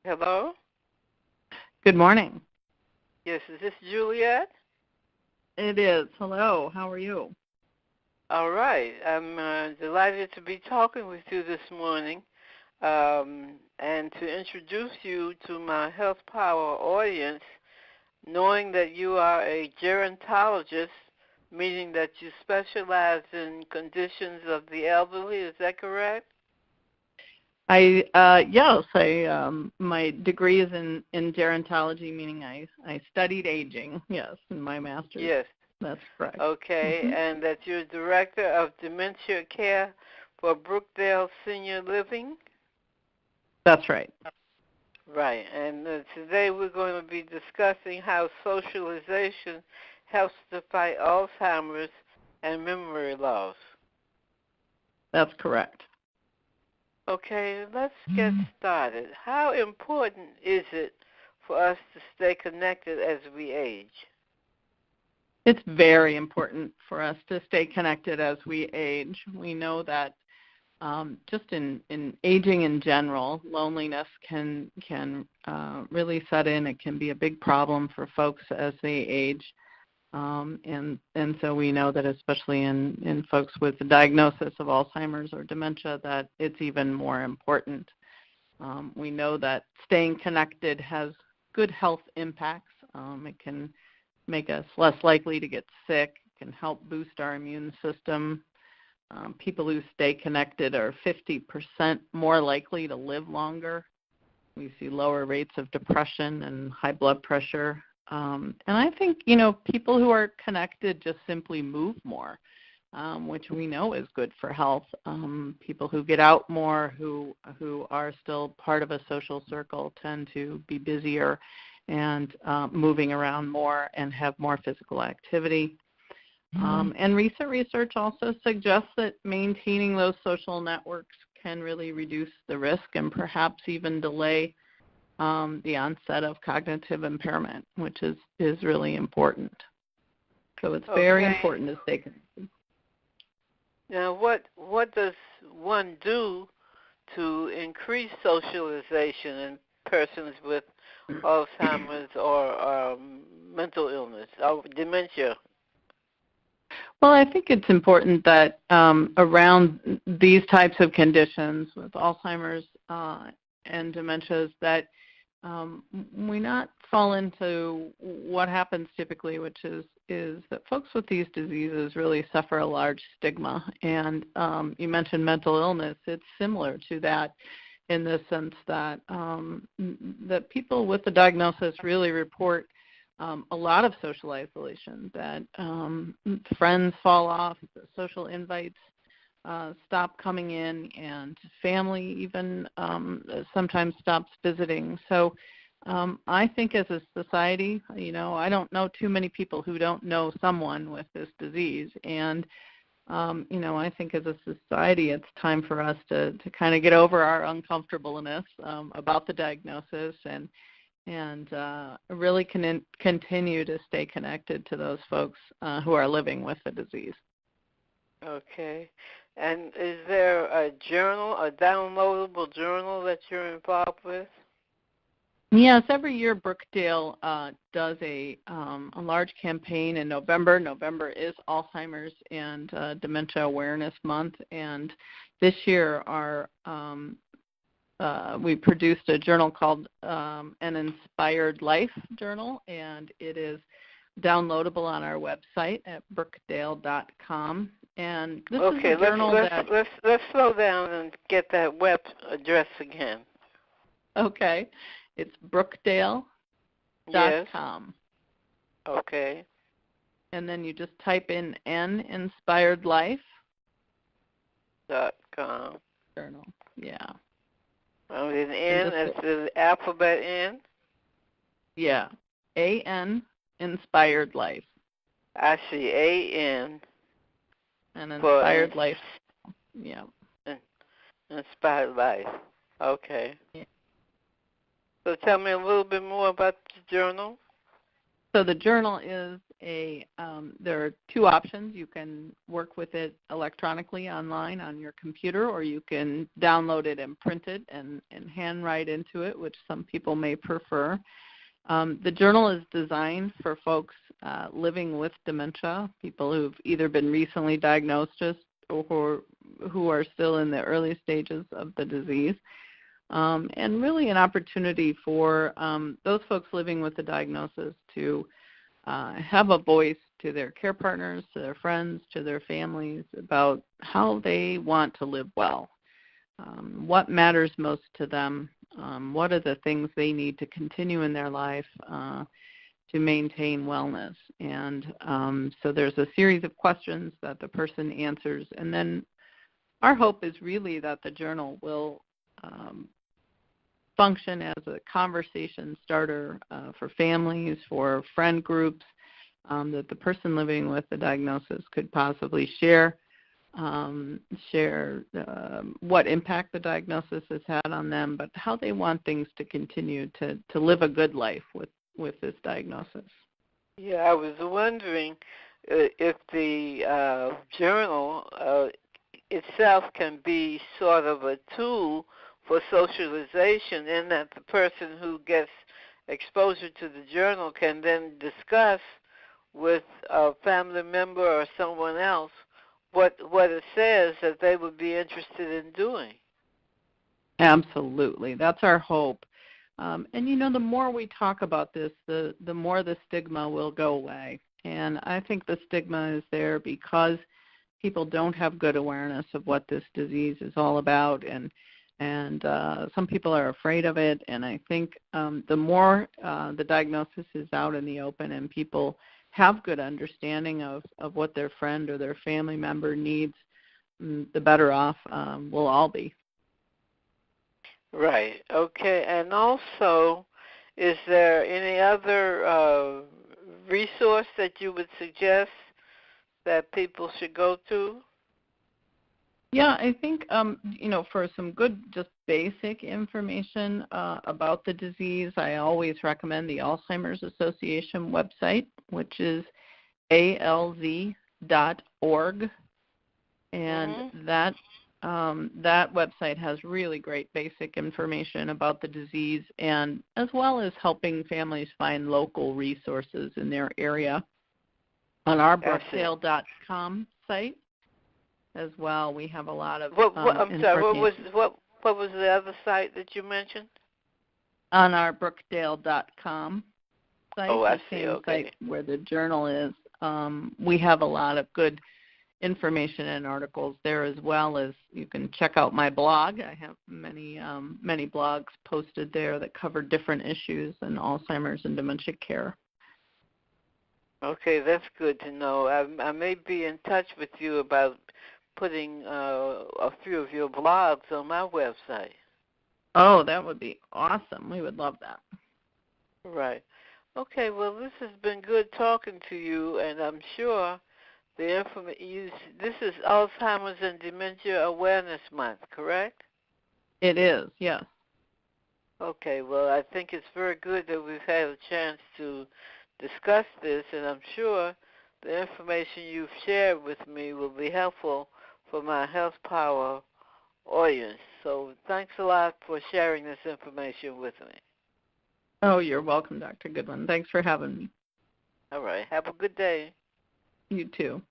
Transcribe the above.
Hello? Good morning. Yes, is this Juliet? It is. Hello. How are you? All right. I'm delighted to be talking with you this morning and to introduce you to my Health Power audience, knowing that you are a gerontologist, meaning that you specialize in conditions of the elderly. Is that correct? Yes, my degree is in gerontology, meaning I studied aging. Yes, in my master's. Yes. That's correct. Okay, and that you're director of dementia care for Brookdale Senior Living? That's right. Right, and today we're going to be discussing how socialization helps to fight Alzheimer's and memory loss. That's correct. Okay, let's get started. How important is it for us to stay connected as we age? It's very important for us to stay connected as we age. We know that just in aging in general, loneliness can really set in. It can be a big problem for folks as they age. And so we know that especially in folks with the diagnosis of Alzheimer's or dementia, that it's even more important. We know that staying connected has good health impacts. It can make us less likely to get sick. It can help boost our immune system. People who stay connected are 50% more likely to live longer. We see lower rates of depression and high blood pressure. And I think, people who are connected just simply move more, which we know is good for health. People who get out more, who are still part of a social circle, tend to be busier and moving around more and have more physical activity. And recent research also suggests that maintaining those social networks can really reduce the risk and perhaps even delay the onset of cognitive impairment, which is really important. So it's very important to stay connected. Now, what does one do to increase socialization in persons with Alzheimer's or mental illness or dementia? Well, I think it's important that around these types of conditions with Alzheimer's and dementias that we not fall into what happens typically, which is that folks with these diseases really suffer a large stigma. And you mentioned mental illness. It's similar to that in the sense that that people with the diagnosis really report a lot of social isolation, that friends fall off, social invites stop coming in, and family even sometimes stops visiting. So I think as a society, I don't know too many people who don't know someone with this disease. And, I think as a society, it's time for us to kind of get over our uncomfortableness about the diagnosis and really continue to stay connected to those folks who are living with the disease. Okay. And is there a journal, a downloadable journal that you're involved with? Yes, every year Brookdale does a large campaign in November. November is Alzheimer's and Dementia Awareness Month, and this year we produced a journal called An Inspired Life Journal, and it is downloadable on our website at brookdale.com. And this is a journal let's slow down and get that web address again. Okay. It's brookdale.com. Yes. Okay. And then you just type in An Inspired Life. .com. Journal. Yeah. An N, that's the alphabet N? Yeah. A-N, Inspired Life. I see, A-N. An Inspired Life. Yeah. Inspired Life. Okay. Yeah. So tell me a little bit more about the journal. So the journal is there are two options. You can work with it electronically online on your computer, or you can download it and print it and handwrite into it, which some people may prefer. The journal is designed for folks living with dementia, people who've either been recently diagnosed or who are still in the early stages of the disease. And really an opportunity for those folks living with the diagnosis to have a voice to their care partners, to their friends, to their families about how they want to live well, what matters most to them, what are the things they need to continue in their life to maintain wellness. And so there's a series of questions that the person answers. And then our hope is really that the journal will function as a conversation starter for families, for friend groups, that the person living with the diagnosis could possibly share what impact the diagnosis has had on them, but how they want things to continue to live a good life with this diagnosis. Yeah, I was wondering if the journal itself can be sort of a tool for socialization, in that the person who gets exposure to the journal can then discuss with a family member or someone else what it says that they would be interested in doing. Absolutely. That's our hope. And, the more we talk about this, the more the stigma will go away. And I think the stigma is there because people don't have good awareness of what this disease is all about, and some people are afraid of it. And I think the more the diagnosis is out in the open and people have good understanding of what their friend or their family member needs, the better off we'll all be. Right. Okay. And also, is there any other resource that you would suggest that people should go to? Yeah, I think, for some good, just basic information about the disease, I always recommend the Alzheimer's Association website, which is alz.org. And that website has really great basic information about the disease, and as well as helping families find local resources in their area. On our Brookdale.com site as well, we have a lot of I'm sorry, what was the other site that you mentioned? On our Brookdale.com site, the same site where the journal is, we have a lot of good information and articles there, as well as you can check out my blog. I have many blogs posted there that cover different issues in Alzheimer's and dementia care. Okay, that's good to know. I may be in touch with you about putting a few of your blogs on my website. Oh, that would be awesome. We would love that. Right. Okay, well, this has been good talking to you, and I'm sure this is Alzheimer's and Dementia Awareness Month, correct? It is, yes. Okay, well, I think it's very good that we've had a chance to discuss this, and I'm sure the information you've shared with me will be helpful for my Health Power audience. So thanks a lot for sharing this information with me. Oh, you're welcome, Dr. Goodwin. Thanks for having me. All right. Have a good day. You too.